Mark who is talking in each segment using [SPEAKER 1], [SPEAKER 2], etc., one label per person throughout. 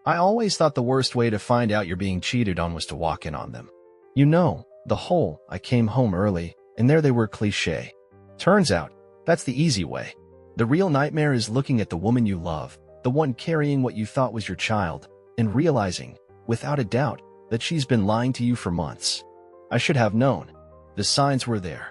[SPEAKER 1] I always thought the worst way to find out you're being cheated on was to walk in on them. You know, the whole "I came home early, and there they were" cliché. Turns out, that's the easy way. The real nightmare is looking at the woman you love, the one carrying what you thought was your child, and realizing, without a doubt, that she's been lying to you for months. I should have known. The signs were there.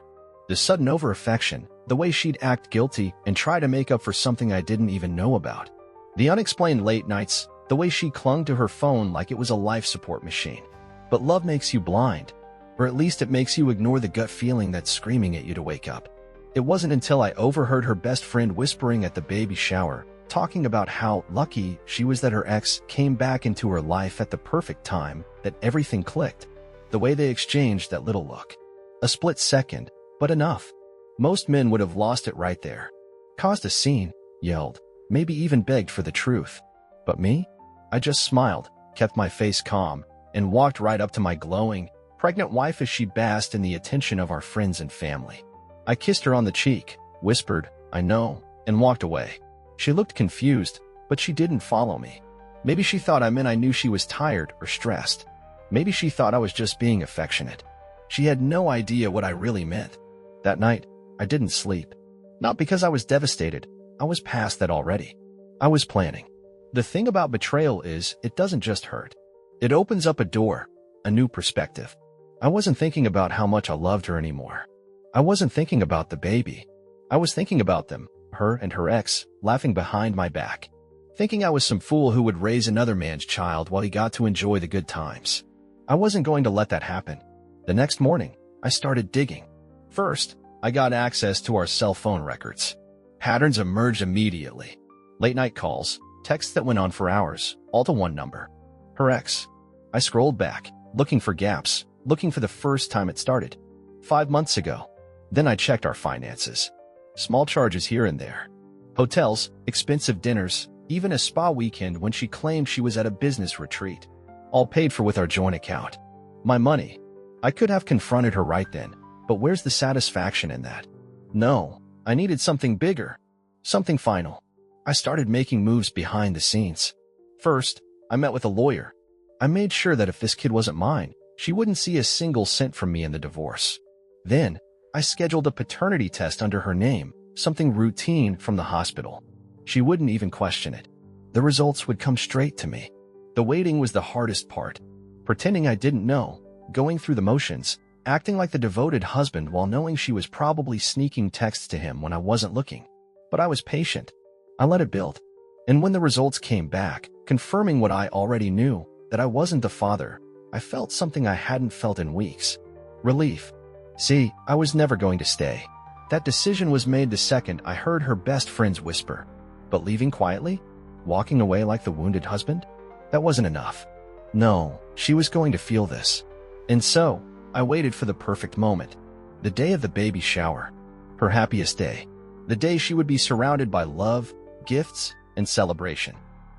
[SPEAKER 1] The sudden over-affection, the way she'd act guilty and try to make up for something I didn't even know about. The unexplained late nights, the way she clung to her phone like it was a life support machine. But love makes you blind, or at least it makes you ignore the gut feeling that's screaming at you to wake up. It wasn't until I overheard her best friend whispering at the baby shower, talking about how lucky she was that her ex came back into her life at the perfect time, that everything clicked. The way they exchanged that little look. A split second, but enough. Most men would have lost it right there. Caused a scene, yelled, maybe even begged for the truth. But me? I just smiled, kept my face calm, and walked right up to my glowing, pregnant wife as she basked in the attention of our friends and family. I kissed her on the cheek, whispered, "I know," and walked away. She looked confused, but she didn't follow me. Maybe she thought I meant I knew she was tired or stressed. Maybe she thought I was just being affectionate. She had no idea what I really meant. That night, I didn't sleep. Not because I was devastated. I was past that already. I was planning. The thing about betrayal is, it doesn't just hurt. It opens up a door, a new perspective. I wasn't thinking about how much I loved her anymore. I wasn't thinking about the baby. I was thinking about them, her and her ex, laughing behind my back. Thinking I was some fool who would raise another man's child while he got to enjoy the good times. I wasn't going to let that happen. The next morning, I started digging. First, I got access to our cell phone records. Patterns emerged immediately. Late-night calls, texts that went on for hours, all to one number. Her ex. I scrolled back, looking for gaps, looking for the first time it started. 5 months ago. Then I checked our finances. Small charges here and there. Hotels, expensive dinners, even a spa weekend when she claimed she was at a business retreat. All paid for with our joint account. My money. I could have confronted her right then, but where's the satisfaction in that? No, I needed something bigger. Something final. I started making moves behind the scenes. First, I met with a lawyer. I made sure that if this kid wasn't mine, she wouldn't see a single cent from me in the divorce. Then, I scheduled a paternity test under her name, something routine from the hospital. She wouldn't even question it. The results would come straight to me. The waiting was the hardest part. Pretending I didn't know, going through the motions, acting like the devoted husband while knowing she was probably sneaking texts to him when I wasn't looking. But I was patient. I let it build. And when the results came back, confirming what I already knew, that I wasn't the father, I felt something I hadn't felt in weeks. Relief. See, I was never going to stay. That decision was made the second I heard her best friends whisper. But leaving quietly? Walking away like the wounded husband? That wasn't enough. No, she was going to feel this. And so, I waited for the perfect moment. The day of the baby shower. Her happiest day. The day she would be surrounded by love, gifts, and celebration.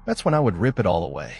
[SPEAKER 1] That's when I would rip it all away.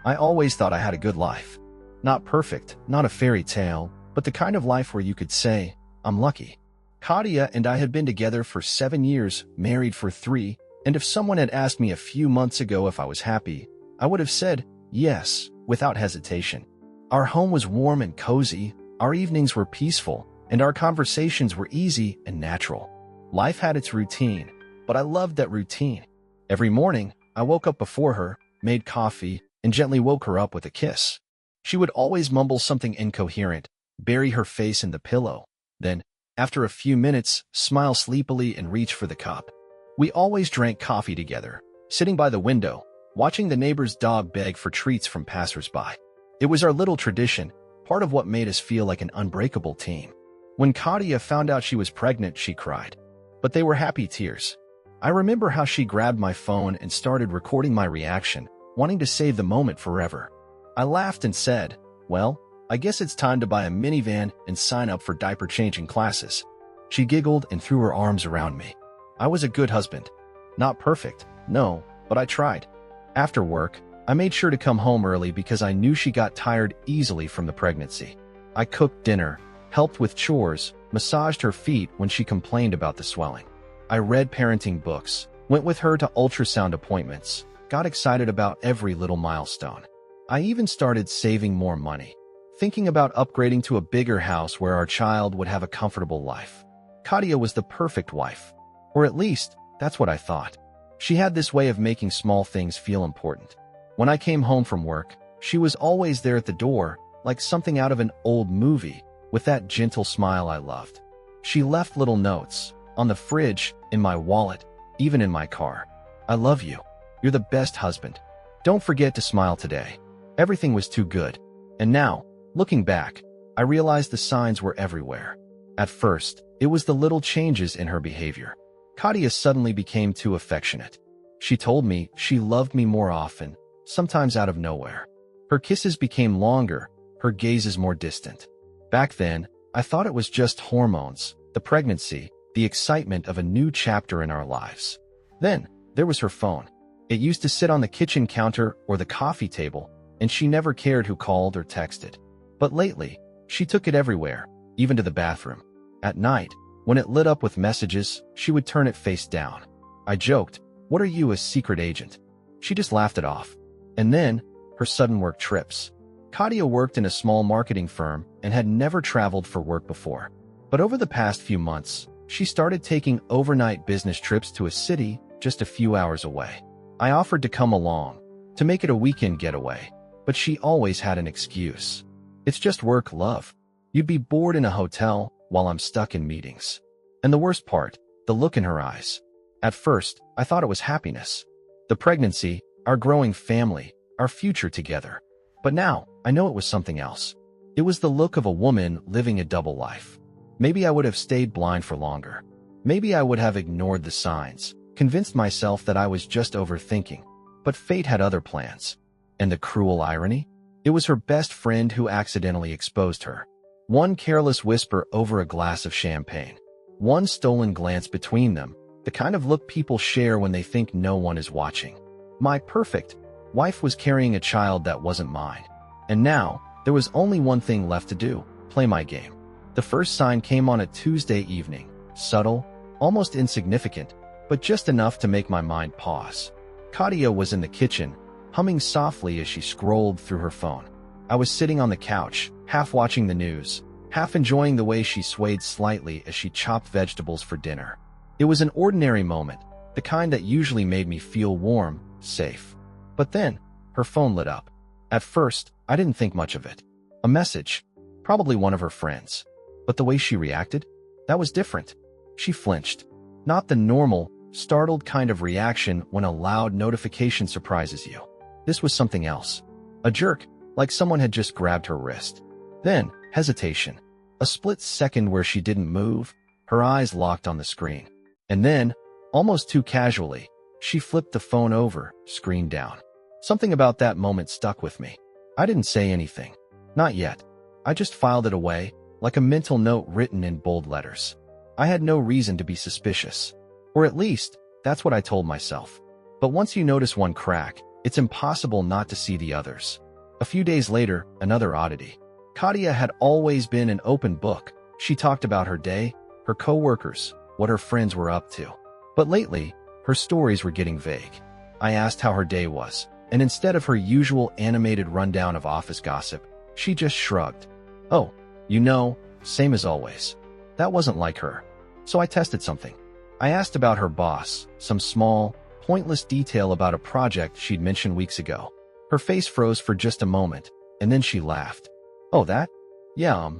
[SPEAKER 1] I always thought I had a good life. Not perfect, not a fairy tale, but the kind of life where you could say, I'm lucky. Katia and I had been together for 7 years, married for 3, and if someone had asked me a few months ago if I was happy, I would have said yes, without hesitation. Our home was warm and cozy, our evenings were peaceful, and our conversations were easy and natural. Life had its routine, but I loved that routine. Every morning, I woke up before her, made coffee, and gently woke her up with a kiss. She would always mumble something incoherent, bury her face in the pillow, then, after a few minutes, smile sleepily and reach for the cup. We always drank coffee together, sitting by the window, watching the neighbor's dog beg for treats from passersby. It was our little tradition, part of what made us feel like an unbreakable team. When Katia found out she was pregnant, she cried. But they were happy tears. I remember how she grabbed my phone and started recording my reaction, wanting to save the moment forever. I laughed and said, well, I guess it's time to buy a minivan and sign up for diaper-changing classes. She giggled and threw her arms around me. I was a good husband. Not perfect, no, but I tried. After work, I made sure to come home early because I knew she got tired easily from the pregnancy. I cooked dinner, helped with chores, massaged her feet when she complained about the swelling. I read parenting books, went with her to ultrasound appointments, got excited about every little milestone. I even started saving more money, thinking about upgrading to a bigger house where our child would have a comfortable life. Katia was the perfect wife. Or at least, that's what I thought. She had this way of making small things feel important. When I came home from work, she was always there at the door, like something out of an old movie, with that gentle smile I loved. She left little notes, on the fridge, in my wallet, even in my car. I love you. You're the best husband. Don't forget to smile today. Everything was too good. And now, looking back, I realized the signs were everywhere. At first, it was the little changes in her behavior. Katia suddenly became too affectionate. She told me she loved me more often, sometimes out of nowhere. Her kisses became longer, her gazes more distant. Back then, I thought it was just hormones, the pregnancy, the excitement of a new chapter in our lives. Then, there was her phone. It used to sit on the kitchen counter or the coffee table, and she never cared who called or texted. But lately, she took it everywhere, even to the bathroom. At night, when it lit up with messages, she would turn it face down. I joked, "What are you, a secret agent?" She just laughed it off. And then, her sudden work trips. Katia worked in a small marketing firm and had never traveled for work before. But over the past few months, she started taking overnight business trips to a city just a few hours away. I offered to come along, to make it a weekend getaway, but she always had an excuse. "It's just work, love. You'd be bored in a hotel while I'm stuck in meetings." And the worst part, the look in her eyes. At first, I thought it was happiness. The pregnancy, our growing family, our future together. But now, I know it was something else. It was the look of a woman living a double life. Maybe I would have stayed blind for longer. Maybe I would have ignored the signs, convinced myself that I was just overthinking. But fate had other plans. And the cruel irony? It was her best friend who accidentally exposed her. One careless whisper over a glass of champagne. One stolen glance between them, the kind of look people share when they think no one is watching. My perfect wife was carrying a child that wasn't mine. And now, there was only one thing left to do: play my game. The first sign came on a Tuesday evening, subtle, almost insignificant, but just enough to make my mind pause. Katia was in the kitchen, humming softly as she scrolled through her phone. I was sitting on the couch, half watching the news, half enjoying the way she swayed slightly as she chopped vegetables for dinner. It was an ordinary moment, the kind that usually made me feel warm, safe. But then, her phone lit up. At first, I didn't think much of it. A message, probably one of her friends. But the way she reacted, that was different. She flinched. Not the normal, startled kind of reaction when a loud notification surprises you. This was something else. A jerk, like someone had just grabbed her wrist. Then, hesitation. A split second where she didn't move, her eyes locked on the screen. And then, almost too casually, she flipped the phone over, screen down. Something about that moment stuck with me. I didn't say anything. Not yet. I just filed it away, like a mental note written in bold letters. I had no reason to be suspicious. Or at least, that's what I told myself. But once you notice one crack, it's impossible not to see the others. A few days later, another oddity. Katia had always been an open book. She talked about her day, her coworkers, what her friends were up to. But lately, her stories were getting vague. I asked how her day was, and instead of her usual animated rundown of office gossip, she just shrugged. "Oh, you know, same as always." That wasn't like her. So I tested something. I asked about her boss, some small, pointless detail about a project she'd mentioned weeks ago. Her face froze for just a moment, and then she laughed. "Oh, that? Yeah,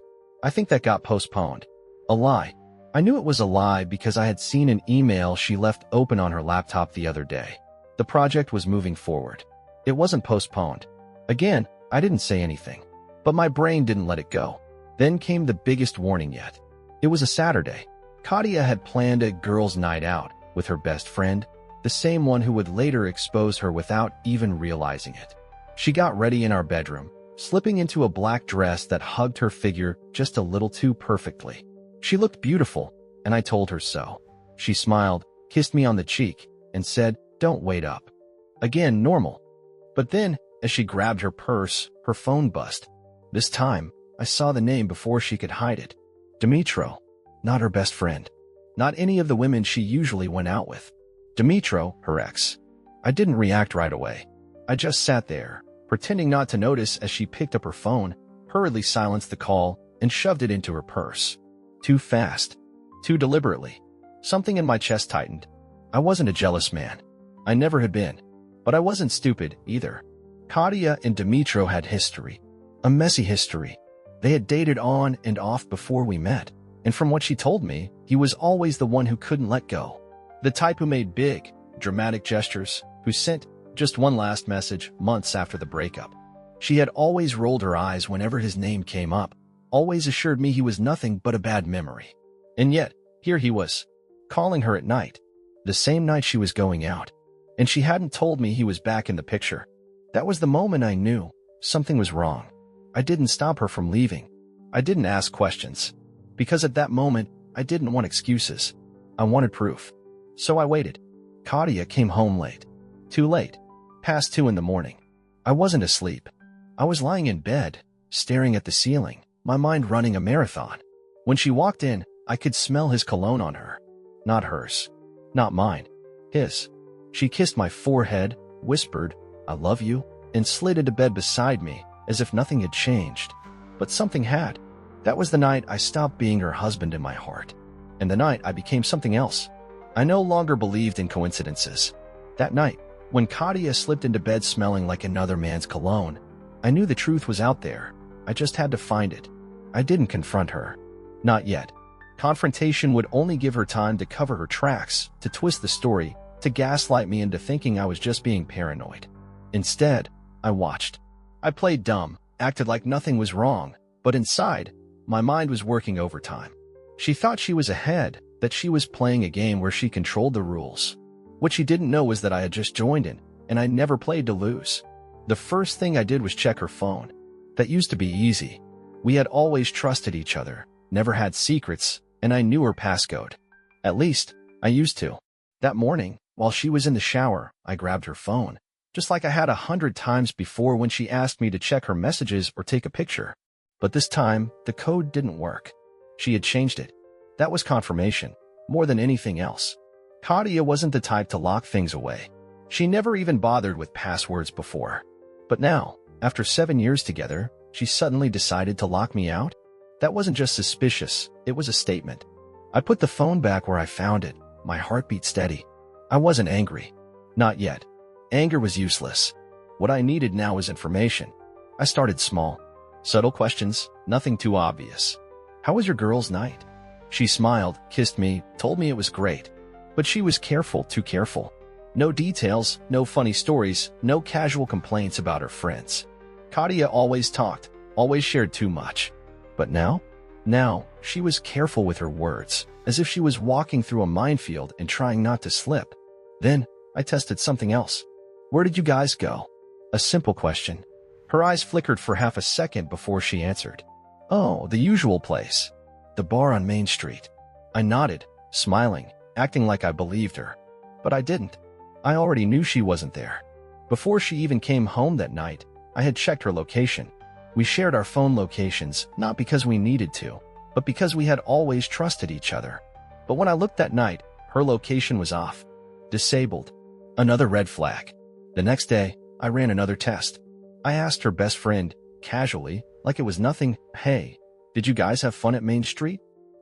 [SPEAKER 1] I think that got postponed." A lie. I knew it was a lie because I had seen an email she left open on her laptop the other day. The project was moving forward. It wasn't postponed. Again, I didn't say anything. But my brain didn't let it go. Then came the biggest warning yet. It was a Saturday. Katia had planned a girls' night out with her best friend, the same one who would later expose her without even realizing it. She got ready in our bedroom, slipping into a black dress that hugged her figure just a little too perfectly. She looked beautiful, and I told her so. She smiled, kissed me on the cheek, and said, "Don't wait up." Again, normal. But then, as she grabbed her purse, her phone buzzed. This time, I saw the name before she could hide it. Dimitro. Not her best friend. Not any of the women she usually went out with. Dimitro, her ex. I didn't react right away. I just sat there, pretending not to notice as she picked up her phone, hurriedly silenced the call, and shoved it into her purse. Too fast. Too deliberately. Something in my chest tightened. I wasn't a jealous man. I never had been. But I wasn't stupid, either. Katia and Dimitro had history. A messy history. They had dated on and off before we met, and from what she told me, he was always the one who couldn't let go. The type who made big, dramatic gestures, who sent just one last message months after the breakup. She had always rolled her eyes whenever his name came up, always assured me he was nothing but a bad memory. And yet, here he was, calling her at night, the same night she was going out, and she hadn't told me he was back in the picture. That was the moment I knew something was wrong. I didn't stop her from leaving. I didn't ask questions. Because at that moment, I didn't want excuses. I wanted proof. So I waited. Katia came home late. Too late. Past 2 in the morning. I wasn't asleep. I was lying in bed, staring at the ceiling, my mind running a marathon. When she walked in, I could smell his cologne on her. Not hers. Not mine. His. She kissed my forehead, whispered, "I love you," and slid into bed beside me, as if nothing had changed. But something had. That was the night I stopped being her husband in my heart. And the night I became something else. I no longer believed in coincidences. That night, when Katia slipped into bed smelling like another man's cologne, I knew the truth was out there. I just had to find it. I didn't confront her. Not yet. Confrontation would only give her time to cover her tracks, to twist the story, to gaslight me into thinking I was just being paranoid. Instead, I watched. I played dumb, acted like nothing was wrong, but inside, my mind was working overtime. She thought she was ahead, that she was playing a game where she controlled the rules. What she didn't know was that I had just joined in, and I never played to lose. The first thing I did was check her phone. That used to be easy. We had always trusted each other, never had secrets, and I knew her passcode. At least, I used to. That morning, while she was in the shower, I grabbed her phone, just like I had 100 times before when she asked me to check her messages or take a picture. But this time, the code didn't work. She had changed it. That was confirmation, more than anything else. Katia wasn't the type to lock things away. She never even bothered with passwords before. But now, after 7 years together, she suddenly decided to lock me out? That wasn't just suspicious, it was a statement. I put the phone back where I found it, my heart beat steady. I wasn't angry. Not yet. Anger was useless. What I needed now was information. I started small. Subtle questions, nothing too obvious. "How was your girl's night?" She smiled, kissed me, told me it was great. But she was careful, too careful. No details, no funny stories, no casual complaints about her friends. Katia always talked, always shared too much. But now? Now, she was careful with her words, as if she was walking through a minefield and trying not to slip. Then, I tested something else. "Where did you guys go?" A simple question. Her eyes flickered for half a second before she answered. "Oh, the usual place. The bar on Main Street." I nodded, smiling, acting like I believed her. But I didn't. I already knew she wasn't there. Before she even came home that night, I had checked her location. We shared our phone locations, not because we needed to, but because we had always trusted each other. But when I looked that night, her location was off. Disabled. Another red flag. The next day, I ran another test. I asked her best friend, casually, like it was nothing, "Hey, did you guys have fun at Main Street?"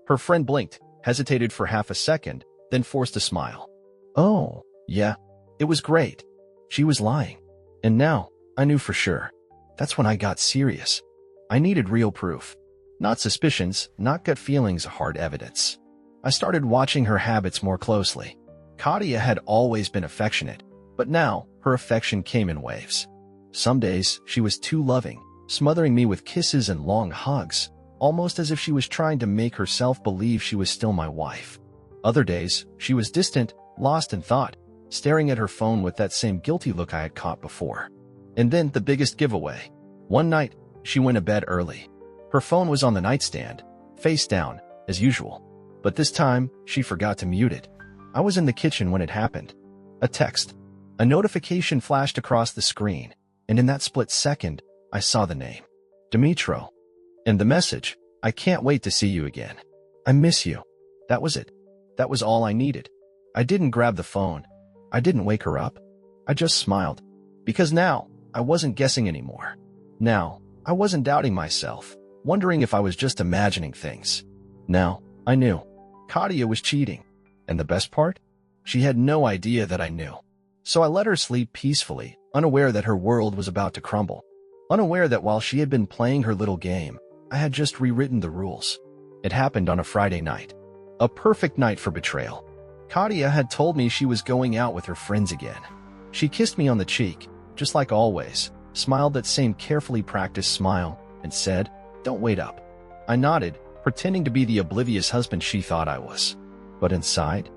[SPEAKER 1] Her friend blinked, hesitated for half a second, then forced a smile. "Oh, yeah, it was great." She was lying. And now, I knew for sure. That's when I got serious. I needed real proof. Not suspicions, not gut feelings, hard evidence. I started watching her habits more closely. Katia had always been affectionate, but now her affection came in waves. Some days, she was too loving, smothering me with kisses and long hugs, almost as if she was trying to make herself believe she was still my wife. Other days, she was distant, lost in thought, staring at her phone with that same guilty look I had caught before. And then the biggest giveaway. One night, she went to bed early. Her phone was on the nightstand, face down, as usual. But this time, she forgot to mute it. I was in the kitchen when it happened. A text. A notification flashed across the screen, and in that split second, I saw the name. Dimitro. And the message, "I can't wait to see you again. I miss you." That was it. That was all I needed. I didn't grab the phone. I didn't wake her up. I just smiled. Because now, I wasn't guessing anymore. Now, I wasn't doubting myself, wondering if I was just imagining things. Now, I knew. Katia was cheating. And the best part? She had no idea that I knew. So I let her sleep peacefully, unaware that her world was about to crumble. Unaware that while she had been playing her little game, I had just rewritten the rules. It happened on a Friday night. A perfect night for betrayal. Katia had told me she was going out with her friends again. She kissed me on the cheek, just like always, smiled that same carefully practiced smile, and said, "Don't wait up." I nodded, pretending to be the oblivious husband she thought I was. But inside,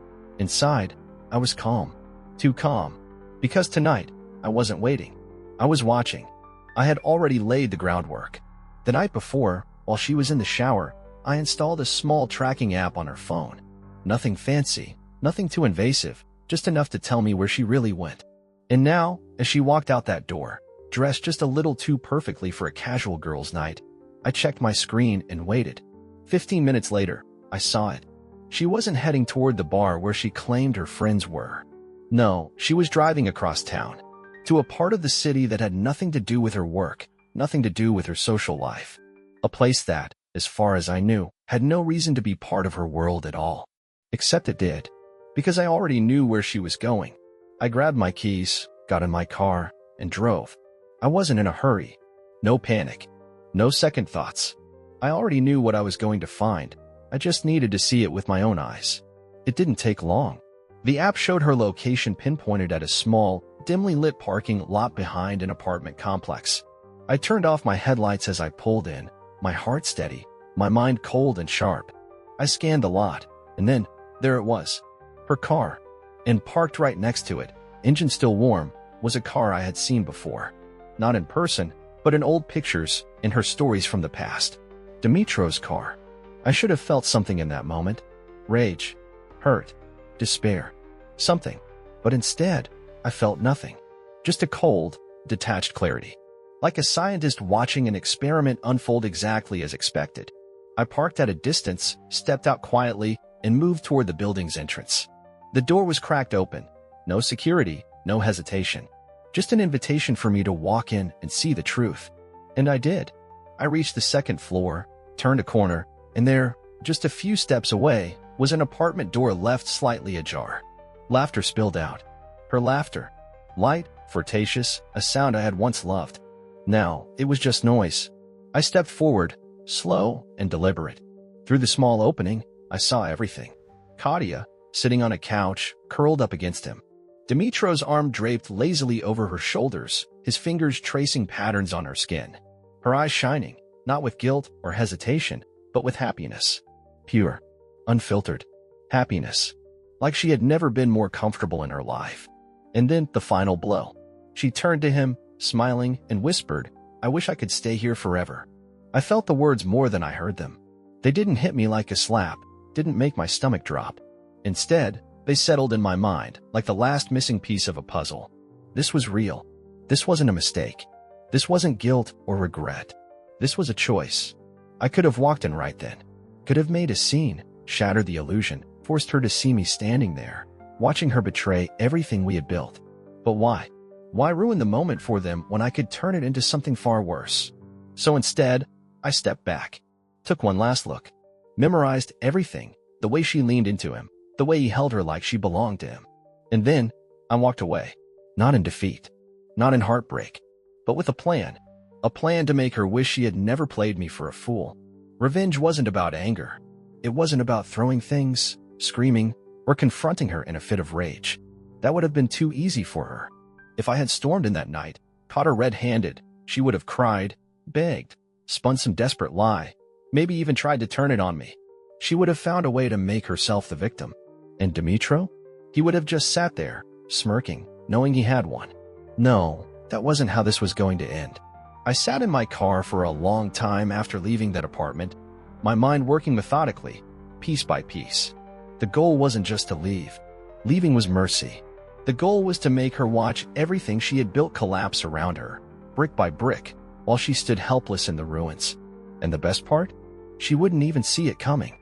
[SPEAKER 1] I was calm. Too calm. Because tonight, I wasn't waiting. I was watching. I had already laid the groundwork. The night before, while she was in the shower, I installed a small tracking app on her phone. Nothing fancy, nothing too invasive, just enough to tell me where she really went. And now, as she walked out that door, dressed just a little too perfectly for a casual girls' night, I checked my screen and waited. 15 minutes later, I saw it. She wasn't heading toward the bar where she claimed her friends were. No, she was driving across town, to a part of the city that had nothing to do with her work, nothing to do with her social life. A place that, as far as I knew, had no reason to be part of her world at all. Except it did. Because I already knew where she was going. I grabbed my keys, got in my car, and drove. I wasn't in a hurry. No panic. No second thoughts. I already knew what I was going to find. I just needed to see it with my own eyes. It didn't take long. The app showed her location pinpointed at a small, dimly lit parking lot behind an apartment complex. I turned off my headlights as I pulled in, my heart steady, my mind cold and sharp. I scanned the lot, and then, there it was. Her car. And parked right next to it, engine still warm, was a car I had seen before. Not in person, but in old pictures, in her stories from the past. Dimitro's car. I should have felt something in that moment. Rage. Hurt. Despair. Something. But instead, I felt nothing. Just a cold, detached clarity. Like a scientist watching an experiment unfold exactly as expected. I parked at a distance, stepped out quietly, and moved toward the building's entrance. The door was cracked open. No security, no hesitation. Just an invitation for me to walk in and see the truth. And I did. I reached the second floor, turned a corner, and there, just a few steps away, was an apartment door left slightly ajar. Laughter spilled out. Her laughter. Light, flirtatious, a sound I had once loved. Now, it was just noise. I stepped forward, slow and deliberate. Through the small opening, I saw everything. Katia, sitting on a couch, curled up against him. Dimitro's arm draped lazily over her shoulders, his fingers tracing patterns on her skin. Her eyes shining, not with guilt or hesitation, but with happiness. Pure, unfiltered happiness. Like she had never been more comfortable in her life. And then the final blow. She turned to him, smiling, and whispered, "I wish I could stay here forever." I felt the words more than I heard them. They didn't hit me like a slap, didn't make my stomach drop. Instead, they settled in my mind, like the last missing piece of a puzzle. This was real. This wasn't a mistake. This wasn't guilt or regret. This was a choice. I could have walked in right then. Could have made a scene, shattered the illusion, forced her to see me standing there, watching her betray everything we had built. But why? Why ruin the moment for them when I could turn it into something far worse? So instead, I stepped back, took one last look, memorized everything, the way she leaned into him, the way he held her like she belonged to him. And then, I walked away, not in defeat, not in heartbreak, but with a plan to make her wish she had never played me for a fool. Revenge wasn't about anger. It wasn't about throwing things, screaming, or confronting her in a fit of rage. That would have been too easy for her. If I had stormed in that night, caught her red-handed, she would have cried, begged, spun some desperate lie, maybe even tried to turn it on me. She would have found a way to make herself the victim. And Dimitro? He would have just sat there, smirking, knowing he had one. No, that wasn't how this was going to end. I sat in my car for a long time after leaving that apartment, my mind working methodically, piece by piece. The goal wasn't just to leave. Leaving was mercy. The goal was to make her watch everything she had built collapse around her, brick by brick, while she stood helpless in the ruins. And the best part? She wouldn't even see it coming.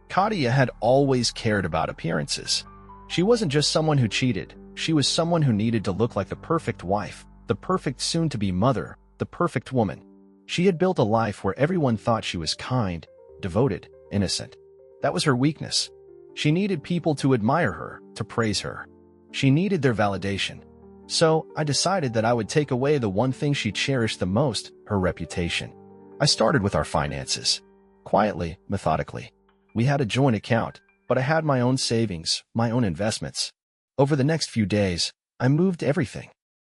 [SPEAKER 1] Katia had always cared about appearances. She wasn't just someone who cheated. She was someone who needed to look like the perfect wife, the perfect soon-to-be mother, the perfect woman. She had built a life where everyone thought she was kind, devoted, innocent. That was her weakness. She needed people to admire her, to praise her. She needed their validation. So, I decided that I would take away the one thing she cherished the most, her reputation. I started with our finances. Quietly, methodically. We had a joint account, but I had my own savings, my own investments. Over the next few days, I moved everything.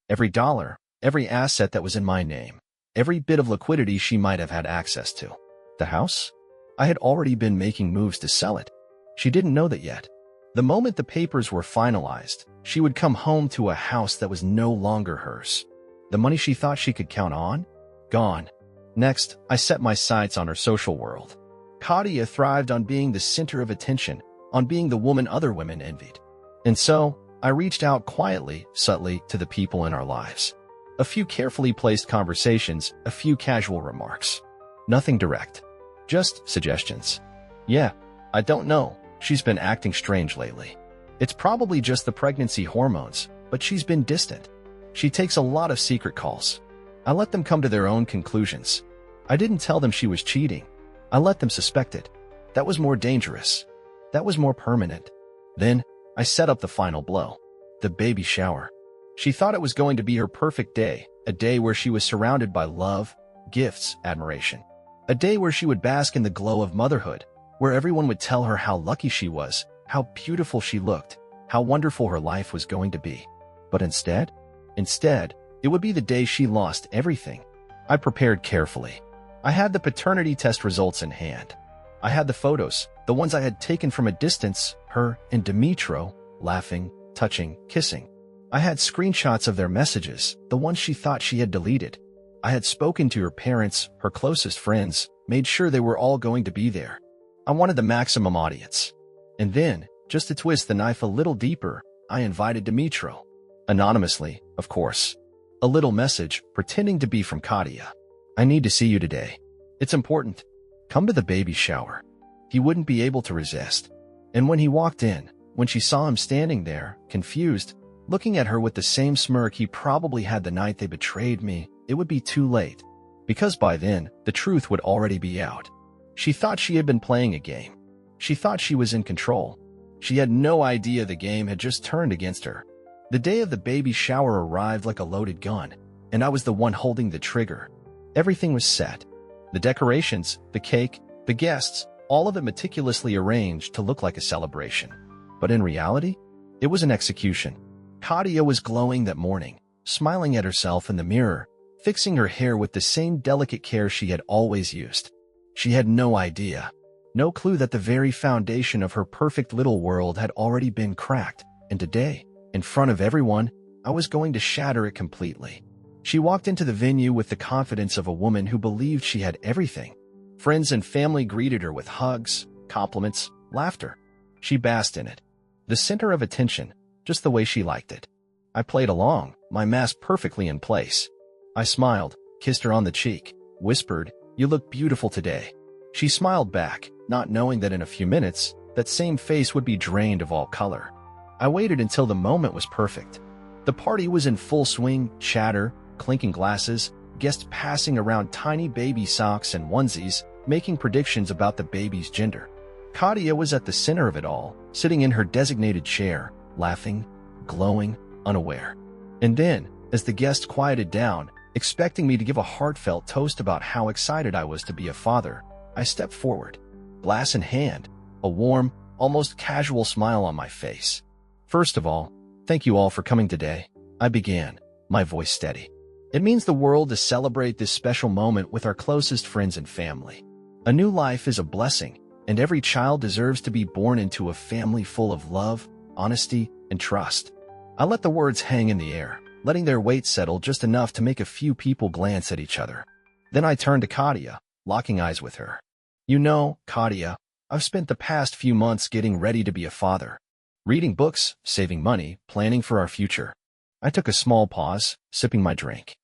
[SPEAKER 1] Every dollar, every asset that was in my name. Every bit of liquidity she might have had access to. The house? I had already been making moves to sell it. She didn't know that yet. The moment the papers were finalized, she would come home to a house that was no longer hers. The money she thought she could count on? Gone. Next, I set my sights on her social world. Katia thrived on being the center of attention, on being the woman other women envied. And so, I reached out quietly, subtly, to the people in our lives. A few carefully placed conversations, a few casual remarks. Nothing direct. Just suggestions. Yeah, I don't know. She's been acting strange lately. It's probably just the pregnancy hormones, but she's been distant. She takes a lot of secret calls. I let them come to their own conclusions. I didn't tell them she was cheating. I let them suspect it. That was more dangerous. That was more permanent. Then, I set up the final blow. The baby shower. She thought it was going to be her perfect day, a day where she was surrounded by love, gifts, admiration. A day where she would bask in the glow of motherhood, where everyone would tell her how lucky she was, how beautiful she looked, how wonderful her life was going to be. But instead, it would be the day she lost everything. I prepared carefully. I had the paternity test results in hand. I had the photos, the ones I had taken from a distance, her and Dimitro, laughing, touching, kissing. I had screenshots of their messages, the ones she thought she had deleted. I had spoken to her parents, her closest friends, made sure they were all going to be there. I wanted the maximum audience. And then, just to twist the knife a little deeper, I invited Dimitro. Anonymously, of course. A little message, pretending to be from Katia. I need to see you today. It's important. Come to the baby shower. He wouldn't be able to resist. And when he walked in, when she saw him standing there, confused, looking at her with the same smirk he probably had the night they betrayed me, it would be too late. Because by then, the truth would already be out. She thought she had been playing a game. She thought she was in control. She had no idea the game had just turned against her. The day of the baby shower arrived like a loaded gun, and I was the one holding the trigger. Everything was set. The decorations, the cake, the guests, all of it meticulously arranged to look like a celebration. But in reality, it was an execution. Katia was glowing that morning, smiling at herself in the mirror, fixing her hair with the same delicate care she had always used. She had no idea, no clue that the very foundation of her perfect little world had already been cracked, and today, in front of everyone, I was going to shatter it completely. She walked into the venue with the confidence of a woman who believed she had everything. Friends and family greeted her with hugs, compliments, laughter. She basked in it. The center of attention, just the way she liked it. I played along, my mask perfectly in place. I smiled, kissed her on the cheek, whispered, "You look beautiful today." She smiled back, not knowing that in a few minutes, that same face would be drained of all color. I waited until the moment was perfect. The party was in full swing, chatter, clinking glasses, guests passing around tiny baby socks and onesies, making predictions about the baby's gender. Katia was at the center of it all, sitting in her designated chair, laughing, glowing, unaware. And then, as the guests quieted down, expecting me to give a heartfelt toast about how excited I was to be a father, I stepped forward, glass in hand, a warm, almost casual smile on my face. "First of all, thank you all for coming today," I began, my voice steady. "It means the world to celebrate this special moment with our closest friends and family. A new life is a blessing, and every child deserves to be born into a family full of love, honesty, and trust." I let the words hang in the air, letting their weight settle just enough to make a few people glance at each other. Then I turned to Katia, locking eyes with her. "You know, Katia, I've spent the past few months getting ready to be a father. Reading books, saving money, planning for our future." I took a small pause, sipping my drink.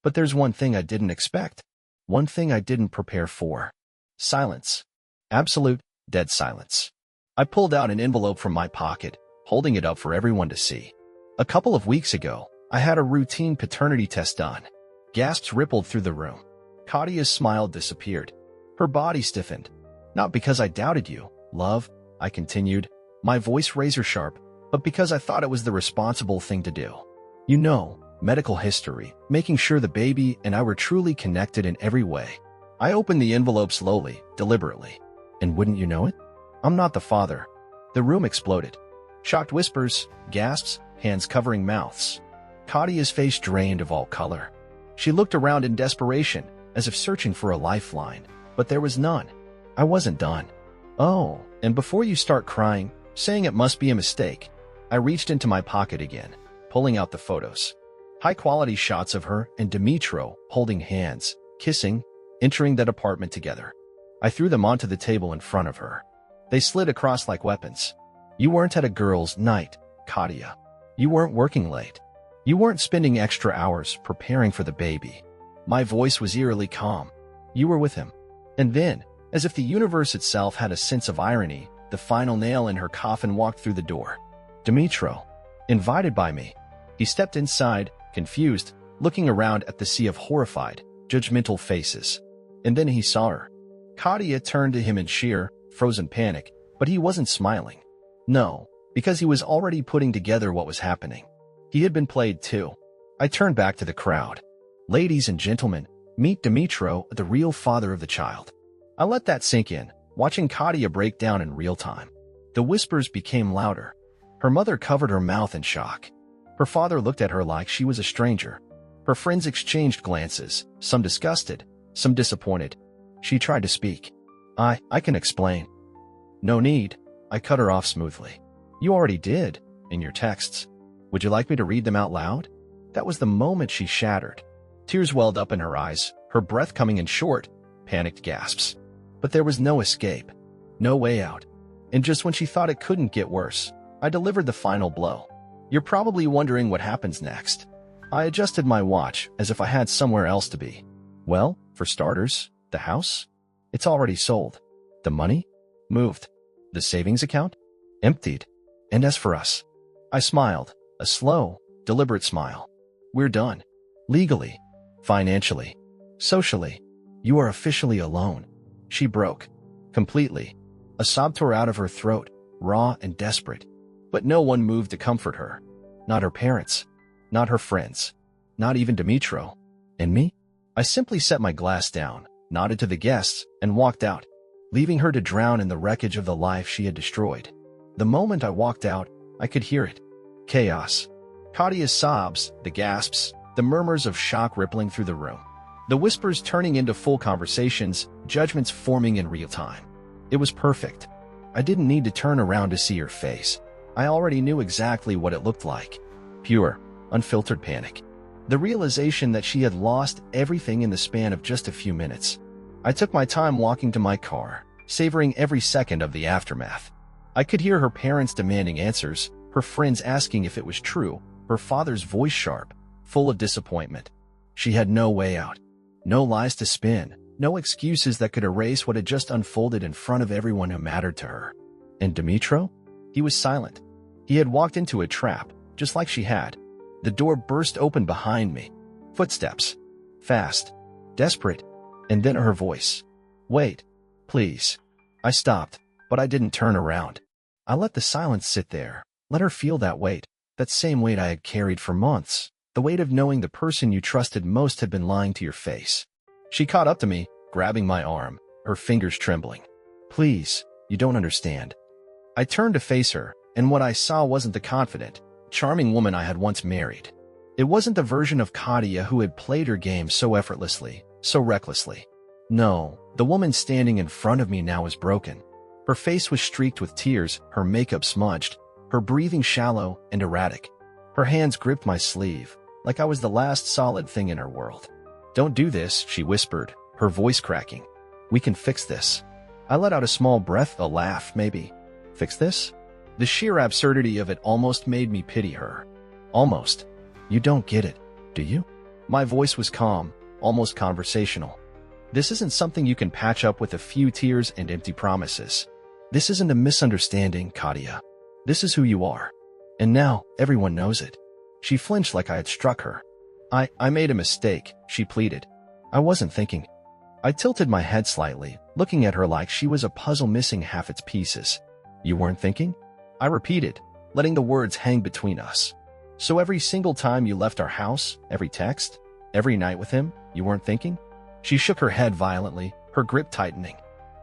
[SPEAKER 1] But there's one thing I didn't expect. One thing I didn't prepare for. Silence. Absolute, dead silence. I pulled out an envelope from my pocket, holding it up for everyone to see. A couple of weeks ago, I had a routine paternity test done. Gasps rippled through the room. Kadia's smile disappeared. Her body stiffened. Not because I doubted you, love, I continued, my voice razor sharp, but because I thought it was the responsible thing to do. You know, medical history, making sure the baby and I were truly connected in every way. I opened the envelope slowly, deliberately. And wouldn't you know it? I'm not the father. The room exploded. Shocked whispers, gasps, hands covering mouths. Kadia's face drained of all color. She looked around in desperation, as if searching for a lifeline, but there was none. I wasn't done. Oh, and before you start crying, saying it must be a mistake, I reached into my pocket again, pulling out the photos. High-quality shots of her and Dimitro holding hands, kissing, entering that apartment together. I threw them onto the table in front of her. They slid across like weapons. You weren't at a girls' night, Kadia. You weren't working late. You weren't spending extra hours preparing for the baby. My voice was eerily calm. You were with him. And then, as if the universe itself had a sense of irony, the final nail in her coffin walked through the door. Dimitro, invited by me. He stepped inside, confused, looking around at the sea of horrified, judgmental faces. And then he saw her. Kadia turned to him in sheer, frozen panic, but he wasn't smiling. No, because he was already putting together what was happening. He had been played too. I turned back to the crowd. Ladies and gentlemen, meet Dimitro, the real father of the child. I let that sink in, watching Kadia break down in real time. The whispers became louder. Her mother covered her mouth in shock. Her father looked at her like she was a stranger. Her friends exchanged glances, some disgusted, some disappointed. She tried to speak. I can explain. No need. I cut her off smoothly. You already did, in your texts. Would you like me to read them out loud? That was the moment she shattered. Tears welled up in her eyes, her breath coming in short, panicked gasps. But there was no escape, no way out. And just when she thought it couldn't get worse, I delivered the final blow. You're probably wondering what happens next. I adjusted my watch as if I had somewhere else to be. Well, for starters, the house? It's already sold. The money? Moved. The savings account? Emptied. And as for us, I smiled, a slow, deliberate smile. We're done. Legally, financially, socially. You are officially alone. She broke. Completely. A sob tore out of her throat, raw and desperate. But no one moved to comfort her. Not her parents. Not her friends. Not even Dimitro. And me? I simply set my glass down, nodded to the guests, and walked out, leaving her to drown in the wreckage of the life she had destroyed. The moment I walked out, I could hear it. Chaos. Kadia's sobs, the gasps, the murmurs of shock rippling through the room. The whispers turning into full conversations, judgments forming in real time. It was perfect. I didn't need to turn around to see her face. I already knew exactly what it looked like. Pure, unfiltered panic. The realization that she had lost everything in the span of just a few minutes. I took my time walking to my car, savoring every second of the aftermath. I could hear her parents demanding answers, her friends asking if it was true, her father's voice sharp, full of disappointment. She had no way out. No lies to spin, no excuses that could erase what had just unfolded in front of everyone who mattered to her. And Dimitro? He was silent. He had walked into a trap, just like she had. The door burst open behind me. Footsteps. Fast. Desperate. And then her voice. Wait. Please. I stopped, but I didn't turn around. I let the silence sit there. Let her feel that weight. That same weight I had carried for months. The weight of knowing the person you trusted most had been lying to your face. She caught up to me, grabbing my arm, her fingers trembling. Please, you don't understand. I turned to face her, and what I saw wasn't the confident, charming woman I had once married. It wasn't the version of Kadia who had played her game so effortlessly, so recklessly. No, the woman standing in front of me now was broken. Her face was streaked with tears, her makeup smudged, her breathing shallow and erratic. Her hands gripped my sleeve, like I was the last solid thing in her world. Don't do this, she whispered, her voice cracking. We can fix this. I let out a small breath, a laugh, maybe. Fix this? The sheer absurdity of it almost made me pity her. Almost. You don't get it, do you? My voice was calm, almost conversational. This isn't something you can patch up with a few tears and empty promises. This isn't a misunderstanding, Kadia. This is who you are. And now, everyone knows it. She flinched like I had struck her. I made a mistake, she pleaded. I wasn't thinking. I tilted my head slightly, looking at her like she was a puzzle missing half its pieces. You weren't thinking? I repeated, letting the words hang between us. So every single time you left our house, every text, every night with him, you weren't thinking? She shook her head violently, her grip tightening.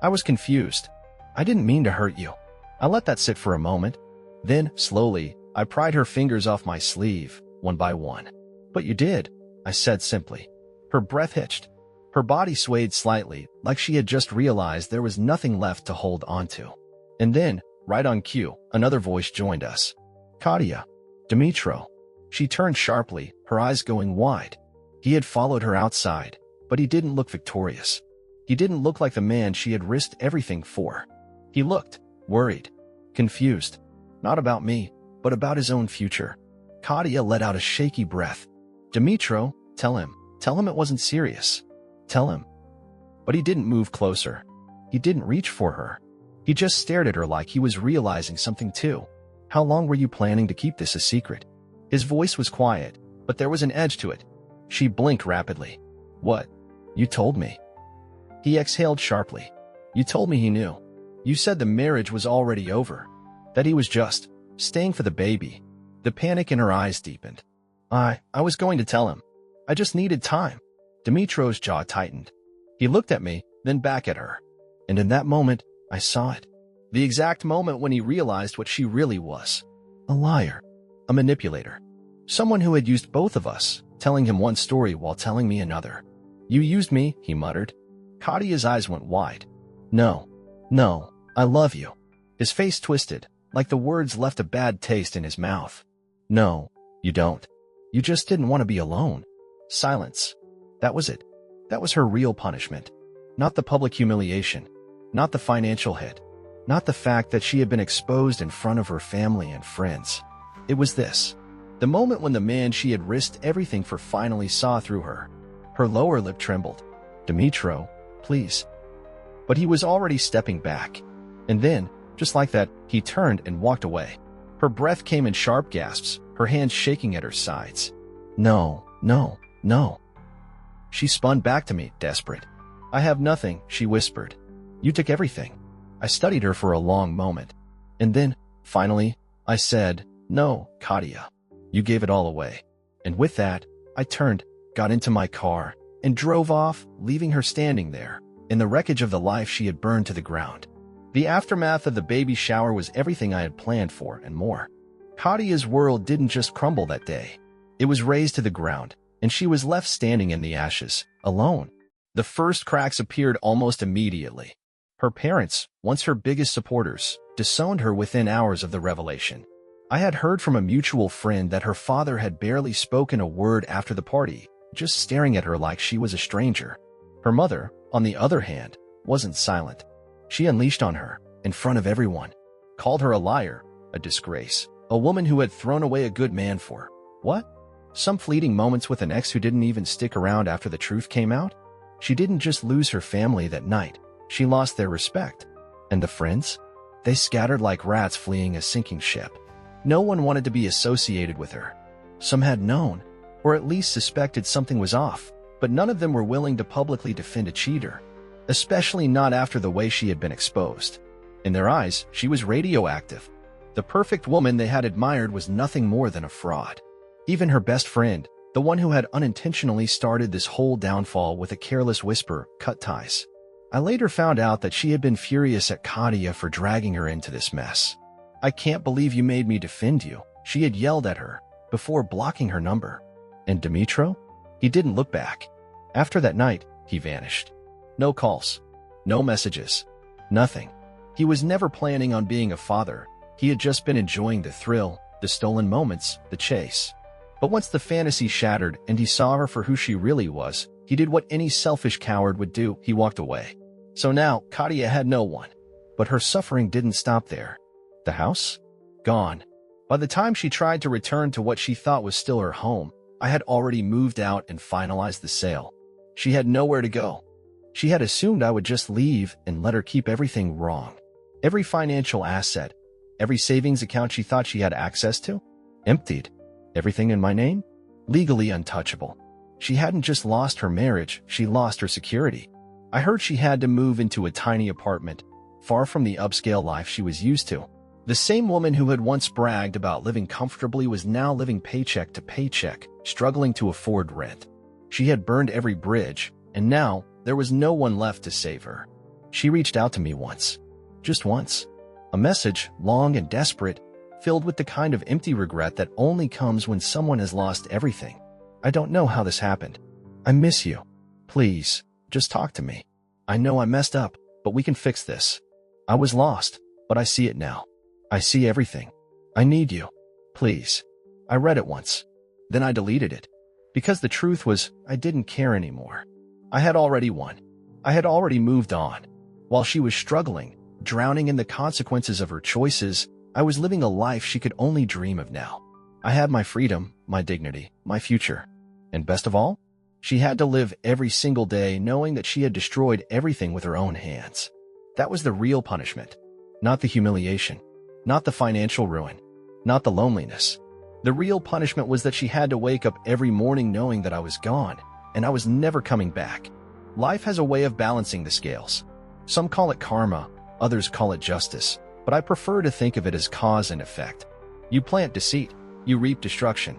[SPEAKER 1] I was confused. I didn't mean to hurt you. I let that sit for a moment. Then, slowly, I pried her fingers off my sleeve, one by one. But you did, I said simply. Her breath hitched. Her body swayed slightly, like she had just realized there was nothing left to hold onto. And then, right on cue, another voice joined us. Katia. Dimitro. She turned sharply, her eyes going wide. He had followed her outside, but he didn't look victorious. He didn't look like the man she had risked everything for. He looked worried, confused, not about me, but about his own future. Katia let out a shaky breath. Dimitro, tell him it wasn't serious. Tell him. But he didn't move closer. He didn't reach for her. He just stared at her like he was realizing something too. How long were you planning to keep this a secret? His voice was quiet, but there was an edge to it. She blinked rapidly. What? You told me. He exhaled sharply. You told me he knew. You said the marriage was already over. That he was just staying for the baby. The panic in her eyes deepened. I was going to tell him. I just needed time. Dimitro's jaw tightened. He looked at me, then back at her. And in that moment, I saw it. The exact moment when he realized what she really was. A liar. A manipulator. Someone who had used both of us, telling him one story while telling me another. You used me, he muttered. Katia's eyes went wide. No, I love you. His face twisted, like the words left a bad taste in his mouth. No, you don't. You just didn't want to be alone. Silence. That was it. That was her real punishment. Not the public humiliation. Not the financial hit. Not the fact that she had been exposed in front of her family and friends. It was this. The moment when the man she had risked everything for finally saw through her. Her lower lip trembled. Dimitro, please. But he was already stepping back. And then, just like that, he turned and walked away. Her breath came in sharp gasps, her hands shaking at her sides. No. She spun back to me, desperate. I have nothing, she whispered. You took everything. I studied her for a long moment. And then, finally, I said, no, Katia. You gave it all away. And with that, I turned, got into my car, and drove off, leaving her standing there, in the wreckage of the life she had burned to the ground. The aftermath of the baby shower was everything I had planned for and more. Katia's world didn't just crumble that day. It was razed to the ground, and she was left standing in the ashes, alone. The first cracks appeared almost immediately. Her parents, once her biggest supporters, disowned her within hours of the revelation. I had heard from a mutual friend that her father had barely spoken a word after the party, just staring at her like she was a stranger. Her mother, on the other hand, wasn't silent. She unleashed on her, in front of everyone. Called her a liar, a disgrace, a woman who had thrown away a good man for, what? Some fleeting moments with an ex who didn't even stick around after the truth came out? She didn't just lose her family that night. She lost their respect. And the friends? They scattered like rats fleeing a sinking ship. No one wanted to be associated with her. Some had known, or at least suspected something was off, but none of them were willing to publicly defend a cheater, especially not after the way she had been exposed. In their eyes, she was radioactive. The perfect woman they had admired was nothing more than a fraud. Even her best friend, the one who had unintentionally started this whole downfall with a careless whisper, cut ties. I later found out that she had been furious at Katia for dragging her into this mess. I can't believe you made me defend you, she had yelled at her, before blocking her number. And Dimitro? He didn't look back. After that night, he vanished. No calls. No messages. Nothing. He was never planning on being a father. He had just been enjoying the thrill, the stolen moments, the chase. But once the fantasy shattered and he saw her for who she really was, he did what any selfish coward would do. He walked away. So now, Katia had no one. But her suffering didn't stop there. The house? Gone. By the time she tried to return to what she thought was still her home, I had already moved out and finalized the sale. She had nowhere to go. She had assumed I would just leave and let her keep everything wrong. Every financial asset, every savings account she thought she had access to, emptied. Everything in my name? Legally untouchable. She hadn't just lost her marriage, she lost her security. I heard she had to move into a tiny apartment, far from the upscale life she was used to. The same woman who had once bragged about living comfortably was now living paycheck to paycheck, struggling to afford rent. She had burned every bridge, and now there was no one left to save her. She reached out to me once. Just once. A message, long and desperate, filled with the kind of empty regret that only comes when someone has lost everything. I don't know how this happened. I miss you. Please, just talk to me. I know I messed up, but we can fix this. I was lost, but I see it now. I see everything. I need you. Please. I read it once. Then I deleted it. Because the truth was, I didn't care anymore. I had already won. I had already moved on. While she was struggling, drowning in the consequences of her choices, I was living a life she could only dream of now. I had my freedom, my dignity, my future. And best of all, she had to live every single day knowing that she had destroyed everything with her own hands. That was the real punishment. Not the humiliation. Not the financial ruin. Not the loneliness. The real punishment was that she had to wake up every morning knowing that I was gone, and I was never coming back. Life has a way of balancing the scales. Some call it karma, others call it justice, but I prefer to think of it as cause and effect. You plant deceit, you reap destruction.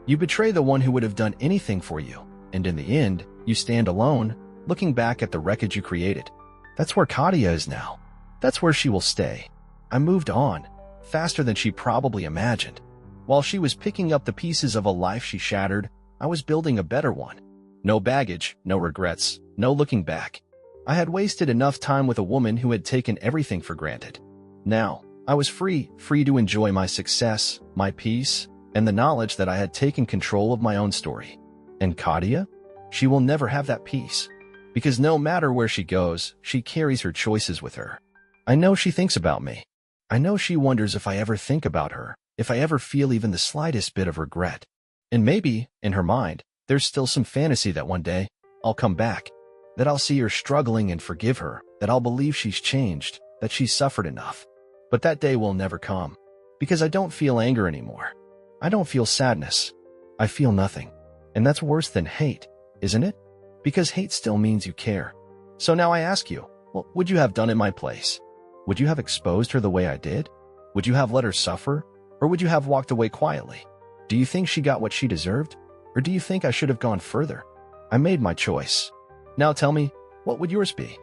[SPEAKER 1] You betray the one who would have done anything for you, and in the end, you stand alone, looking back at the wreckage you created. That's where Katia is now. That's where she will stay. I moved on, faster than she probably imagined. While she was picking up the pieces of a life she shattered, I was building a better one. No baggage, no regrets, no looking back. I had wasted enough time with a woman who had taken everything for granted. Now, I was free to enjoy my success, my peace, and the knowledge that I had taken control of my own story. And Katia? She will never have that peace. Because no matter where she goes, she carries her choices with her. I know she thinks about me. I know she wonders if I ever think about her, if I ever feel even the slightest bit of regret. And maybe, in her mind, there's still some fantasy that one day, I'll come back, that I'll see her struggling and forgive her, that I'll believe she's changed, that she's suffered enough. But that day will never come, because I don't feel anger anymore. I don't feel sadness. I feel nothing. And that's worse than hate, isn't it? Because hate still means you care. So now I ask you, what would you have done in my place? Would you have exposed her the way I did? Would you have let her suffer? Or would you have walked away quietly? Do you think she got what she deserved? Or do you think I should have gone further? I made my choice. Now tell me, what would yours be?